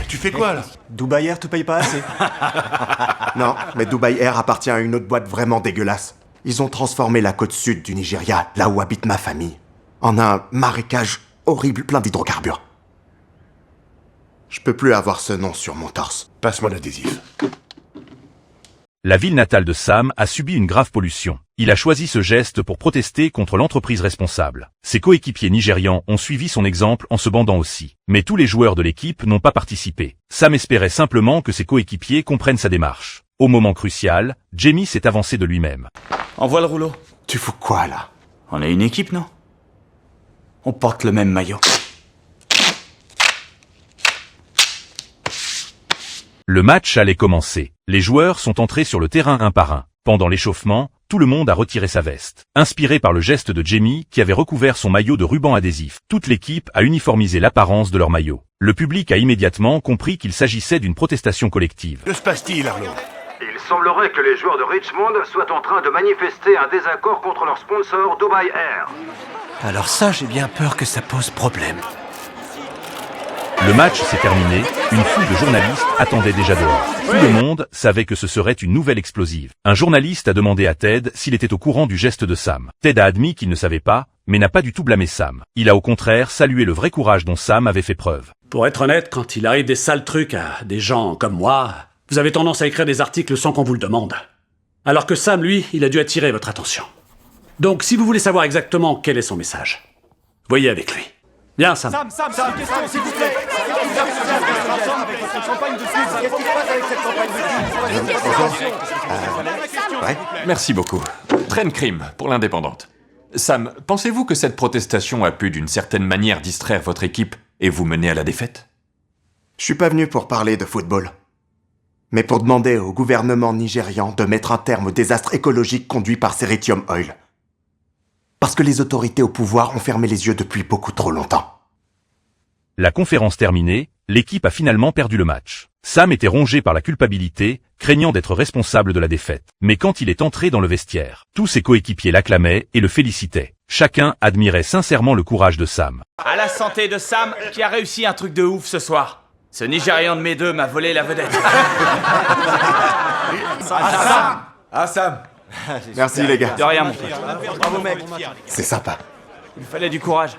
Tu fais quoi, là? Dubai Air te paye pas assez. Non, mais Dubai Air appartient à une autre boîte vraiment dégueulasse. Ils ont transformé la côte sud du Nigeria, là où habite ma famille, en un marécage horrible plein d'hydrocarbures. Je peux plus avoir ce nom sur mon torse. Passe-moi l'adhésif. La ville natale de Sam a subi une grave pollution. Il a choisi ce geste pour protester contre l'entreprise responsable. Ses coéquipiers nigérians ont suivi son exemple en se bandant aussi. Mais tous les joueurs de l'équipe n'ont pas participé. Sam espérait simplement que ses coéquipiers comprennent sa démarche. Au moment crucial, Jamie s'est avancé de lui-même. Envoie le rouleau. Tu fous quoi, là? On est une équipe, non? On porte le même maillot. Le match allait commencer. Les joueurs sont entrés sur le terrain un par un. Pendant l'échauffement, tout le monde a retiré sa veste. Inspiré par le geste de Jamie, qui avait recouvert son maillot de ruban adhésif, toute l'équipe a uniformisé l'apparence de leur maillot. Le public a immédiatement compris qu'il s'agissait d'une protestation collective. Que se passe-t-il, Arlo? Il semblerait que les joueurs de Richmond soient en train de manifester un désaccord contre leur sponsor Dubai Air. Alors ça, j'ai bien peur que ça pose problème. Le match s'est terminé, une foule de journalistes attendait déjà dehors. Tout le monde savait que ce serait une nouvelle explosive. Un journaliste a demandé à Ted s'il était au courant du geste de Sam. Ted a admis qu'il ne savait pas, mais n'a pas du tout blâmé Sam. Il a au contraire salué le vrai courage dont Sam avait fait preuve. Pour être honnête, quand il arrive des sales trucs à des gens comme moi, vous avez tendance à écrire des articles sans qu'on vous le demande. Alors que Sam, lui, il a dû attirer votre attention. Donc, si vous voulez savoir exactement quel est son message, voyez avec lui. Bien, Sam. Sam, question, s'il vous plaît. Ouais. Merci beaucoup. Train Crime, pour l'Indépendante. Sam, pensez-vous que cette protestation a pu d'une certaine manière distraire votre équipe et vous mener à la défaite? Je suis pas venu pour parler de football, mais pour demander au gouvernement nigérian de mettre un terme au désastre écologique conduit par Seritium Oil. Parce que les autorités au pouvoir ont fermé les yeux depuis beaucoup trop longtemps. La conférence terminée, l'équipe a finalement perdu le match. Sam était rongé par la culpabilité, craignant d'être responsable de la défaite. Mais quand il est entré dans le vestiaire, tous ses coéquipiers l'acclamaient et le félicitaient. Chacun admirait sincèrement le courage de Sam. À la santé de Sam, qui a réussi un truc de ouf ce soir. Ce Nigérian de mes deux m'a volé la vedette. Sam! Merci les gars. De rien, mon frère. C'est sympa. Il fallait du courage.